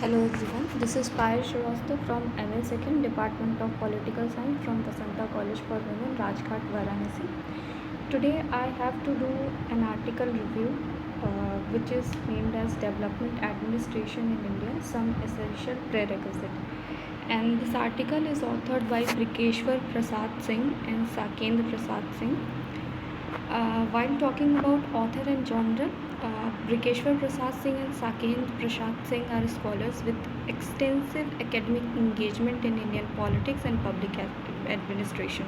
Hello everyone, this is Payal Shrivastava from MA Second Department of Political Science from Vasanta College for Women, Rajghat, Varanasi. Today I have to do an article review which is named as Development Administration in India, Some Essential Prerequisites. And this article is authored by Brikeshwar Prasad Singh and Sakendra Prasad Singh. While talking about author and genre, Brikeshwar Prasad Singh and Sakendra Prasad Singh are scholars with extensive academic engagement in Indian politics and public administration.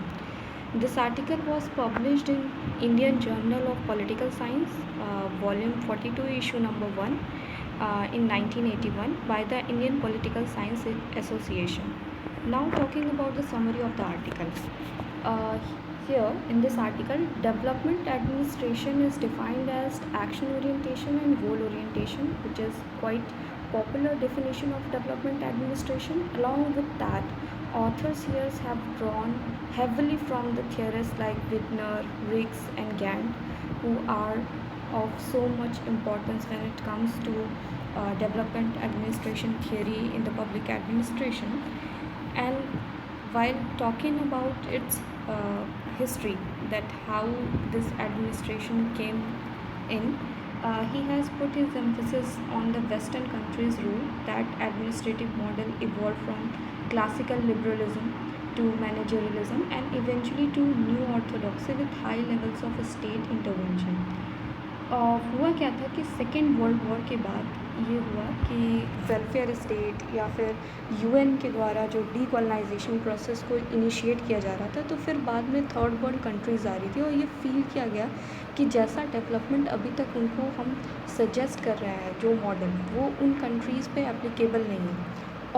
This article was published in Indian Journal of Political Science, volume 42, issue number 1, in 1981 by the Indian Political Science Association. Now talking about the summary of the article. Uh, Here in this article, development administration is defined as action orientation and goal orientation, which is quite popular definition of development administration. Along with that, authors here have drawn heavily from the theorists like Widner, Riggs and Gantt, who are of so much importance when it comes to development administration theory in the public administration. And while talking about its history, that how this administration came in, he has put his emphasis on the Western countries' rule that administrative model evolved from classical liberalism to managerialism and eventually to new orthodoxy with high levels of state intervention. हुआ क्या था कि second world war के बाद ये हुआ कि welfare state या फिर यूएन के द्वारा जो डीकोलोनाइजेशन प्रोसेस को इनिशिएट किया जा रहा था, तो फिर बाद में थर्ड वर्ल्ड कंट्रीज़ आ रही थी और ये फील किया गया कि जैसा डेवलपमेंट अभी तक उनको हम सजेस्ट कर रहे हैं जो मॉडल, वो उन कंट्रीज़ पे एप्लीकेबल नहीं है।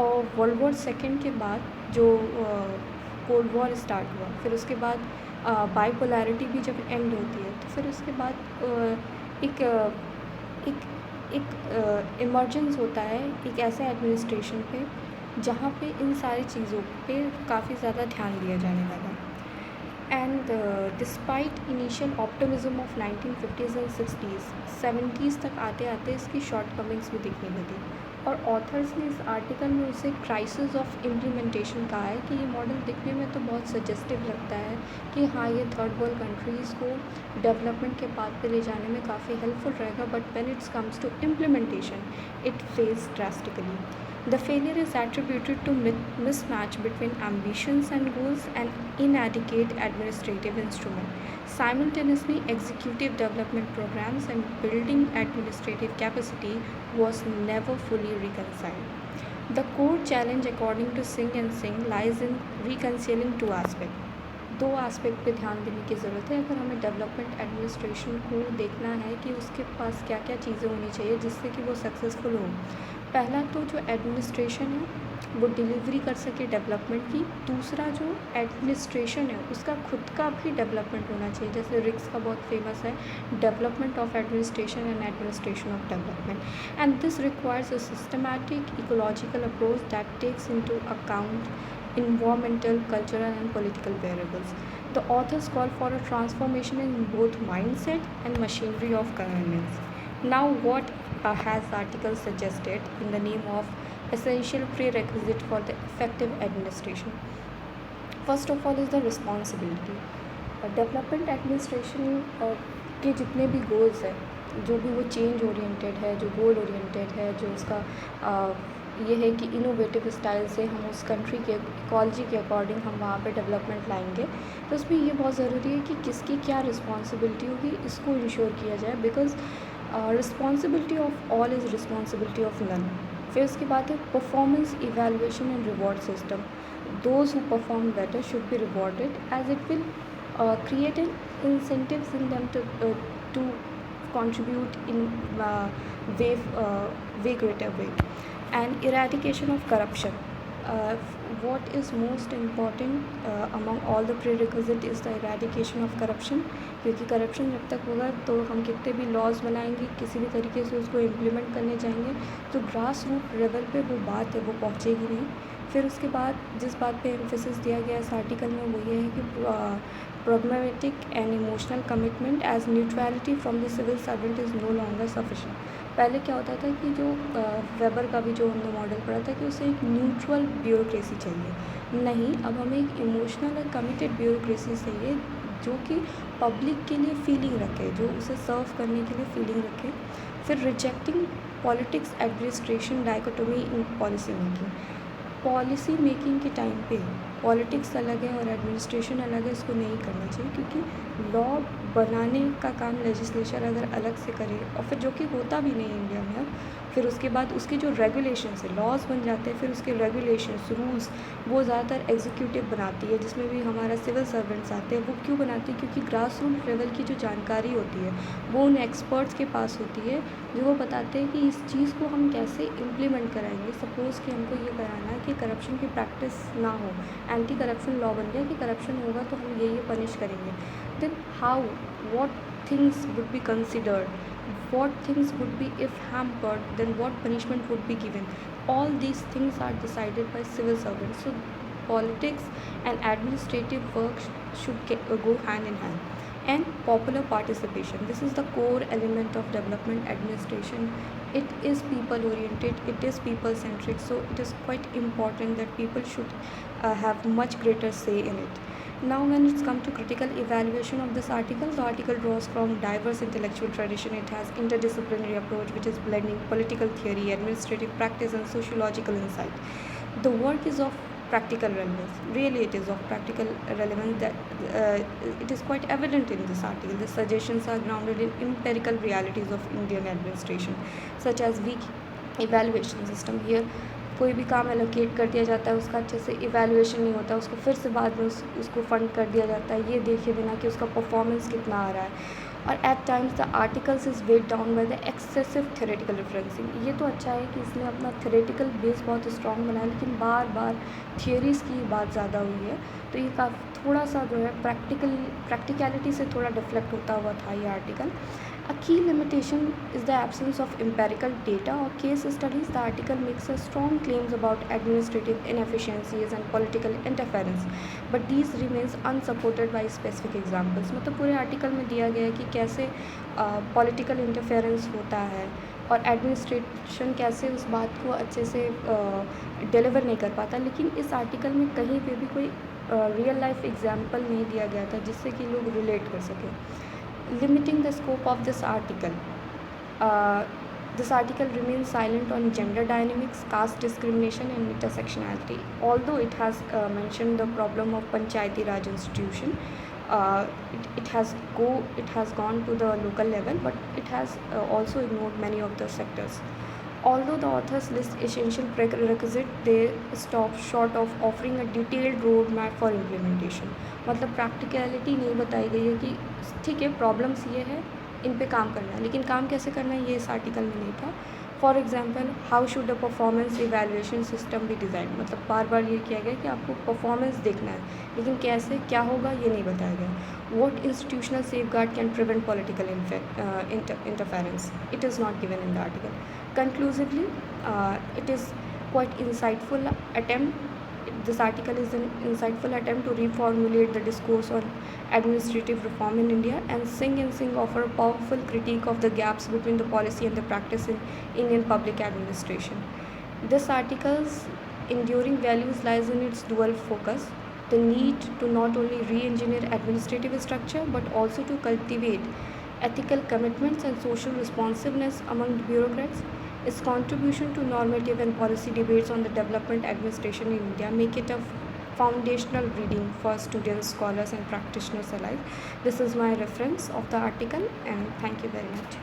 और वर्ल्ड वॉर सेकेंड के बाद जो कोल्ड वॉर स्टार्ट हुआ, फिर उसके बाद बाइपोलैरिटी भी जब एंड होती है, तो फिर उसके बाद एक इमर्जेंस होता है एक ऐसे एडमिनिस्ट्रेशन पे जहाँ पे इन सारी चीज़ों पे काफ़ी ज़्यादा ध्यान दिया जाने लगा। And despite initial optimism of 1950s and 60s, 70s तक आते आते इसकी शॉर्ट कमिंग्स भी दिखने लगी और ऑथर्स ने इस आर्टिकल में उसे क्राइसिस ऑफ इम्प्लीमेंटेशन कहा है कि ये मॉडल दिखने में तो बहुत सजेस्टिव लगता है कि हाँ, ये थर्ड वर्ल्ड कंट्रीज़ को डेवलपमेंट के पाथ पे ले जाने में काफ़ी हेल्पफुल रहेगा, but when it's comes to implementation it fails drastically. The failure is attributed to mismatch between ambitions and goals and inadequate administrative instrument. Simultaneously, executive development programs and building administrative capacity was never fully reconciled. The core challenge, according to Singh and Singh, lies in reconciling two aspects. दो aspect पे ध्यान देने की ज़रूरत है अगर हमें development administration को देखना है कि उसके पास क्या क्या चीज़ें होनी चाहिए जिससे कि वो सक्सेसफुल हो। पहला तो जो एडमिनिस्ट्रेशन है वो डिलीवरी कर सके डेवलपमेंट की। दूसरा जो एडमिनिस्ट्रेशन है उसका खुद का भी डेवलपमेंट होना चाहिए, जैसे रिक्स का बहुत फेमस है development of administration and administration of development, and this requires a systematic ecological approach that takes into account environmental, cultural and political variables. The authors call for a transformation in both mindset and machinery of governance. Now what has the article suggested in the name of essential prerequisite for the effective administration? First of all is the responsibility. Development administration के जितने भी goals है, जो भी वो change oriented है, जो goal oriented है, जो उसका ये है कि इनोवेटिव स्टाइल से हम उस कंट्री के इकोलॉजी के अकॉर्डिंग हम वहाँ पे डेवलपमेंट लाएंगे, तो उसमें ये बहुत ज़रूरी है कि किसकी क्या रिस्पॉन्सिबिलिटी होगी इसको इंश्योर किया जाए, because responsibility of all is responsibility of none. फिर उसके बाद है performance evaluation and reward system. Those who perform better should be rewarded as it will create an incentives in them to contribute in way greater way. And eradication of corruption. What is most important among all the prerequisite is the eradication of corruption, क्योंकि corruption जब तक होगा तो हम कितने भी laws बनाएंगे, किसी भी तरीके से उसको implement करने जाएंगे तो ग्रास रूट लेवल पे वो बात है वो पहुँचेगी नहीं. फिर उसके बाद जिस बात पे एम्फेसिस दिया गया इस आर्टिकल में वो ये है कि pragmatic and emotional commitment, as neutrality from the civil servant is no longer sufficient. पहले क्या होता था कि जो वेबर का भी जो हमने मॉडल पढ़ा था कि उसे एक न्यूट्रल ब्यूरोक्रेसी चाहिए। नहीं, अब हमें एक इमोशनल और कमिटेड ब्यूरोक्रेसी चाहिए जो कि पब्लिक के लिए फीलिंग रखे, जो उसे सर्व करने के लिए फीलिंग रखे। फिर rejecting politics administration dichotomy in policy making के टाइम पे पॉलिटिक्स अलग है और एडमिनिस्ट्रेशन अलग है, इसको नहीं करना चाहिए, क्योंकि लॉ बनाने का काम लेजिस्लेचर अगर अलग से करे और फिर जो कि होता भी नहीं इंडिया में अब, फिर उसके बाद उसके जो रेगुलेशंस है, लॉज बन जाते हैं, फिर उसके रेगुलेशंस रूल्स वो ज़्यादातर एग्जीक्यूटिव बनाती है, जिसमें भी हमारा सिविल सर्वेंट्स आते हैं। वो क्यों बनाती है? क्योंकि ग्रास रूट लेवल की जो जानकारी होती है वो उन एक्सपर्ट्स के पास होती है, जो वो बताते हैं कि इस चीज़ को हम कैसे इम्प्लीमेंट कराएंगे। सपोज़ कि हमको ये कराना है कि करप्शन की प्रैक्टिस ना हो, एंटी करप्शन लॉ बन गया कि करप्शन होगा तो हम ये पनिश करेंगे। Then how, what things would be considered, what things would be if hampered, then what punishment would be given. All these things are decided by civil servants. So politics and administrative work go hand in hand. And popular participation, this is the core element of development administration. It is people oriented, it is people centric, so it is quite important that people should have much greater say in it. Now when it's come to critical evaluation of this article, the article draws from diverse intellectual tradition. It has interdisciplinary approach which is blending political theory, administrative practice and sociological insight. The work is of practical relevance. Really it is of practical relevance, that it is quite evident in this article. The suggestions are grounded in empirical realities of Indian administration, such as weak evaluation system. Here कोई भी काम allocate कर दिया जाता है, उसका अच्छे से इवैल्यूएशन नहीं होता, उसको फिर से बाद में उसको फंड कर दिया जाता है, ये देखे बिना कि उसका परफॉर्मेंस कितना आ रहा है। और at times the articles is weighed down by the excessive theoretical referencing. ये तो अच्छा है कि इसने अपना थ्योरेटिकल बेस बहुत स्ट्रॉन्ग बनाया, लेकिन बार बार थियरीज़ की बात ज़्यादा हुई है, तो ये थोड़ा सा जो है प्रैक्टिकलिटी से थोड़ा डिफ्लेक्ट होता हुआ था ये article. A key limitation is the absence of empirical data or case studies. The article makes a strong claims about administrative inefficiencies and political interference, but these remains unsupported by specific examples. मतलब पूरे article में दिया गया है कि कैसे political interference होता है और एडमिनिस्ट्रेशन कैसे उस बात को अच्छे से डिलीवर नहीं कर पाता, लेकिन इस आर्टिकल में कहीं पे भी कोई रियल लाइफ एग्जाम्पल नहीं दिया गया था जिससे कि लोग रिलेट कर सकें। Limiting the scope of this article. This article remains silent on gender dynamics, caste discrimination and intersectionality. Although it has mentioned the problem of Panchayati Raj institution, it has gone to the local level, but it has also ignored many of the sectors. Although the authors list essential prerequisites, they stop short of offering a detailed roadmap for implementation. मतलब practicality नहीं बताई गई है कि ठीक है problems ये है, इन पे काम करना है, लेकिन काम कैसे करना है ये इस आर्टिकल में नहीं था। For example, how should a performance evaluation system be design, मतलब बार बार ये किया गया कि आपको परफॉर्मेंस देखना है, लेकिन कैसे क्या होगा ये नहीं बताया गया। What institutional safe guard can prevent political interference, it is not given in the article. Conclusively, it is quite insightful attempt. This article is an insightful attempt to reformulate the discourse on administrative reform in India, and Singh offer a powerful critique of the gaps between the policy and the practice in Indian public administration. This article's enduring values lies in its dual focus: the need to not only re-engineer administrative structure but also to cultivate ethical commitments and social responsiveness among bureaucrats. Its contribution to normative and policy debates on the development administration in India make it a foundational reading for students, scholars and practitioners alike. This is my reference of the article, and thank you very much.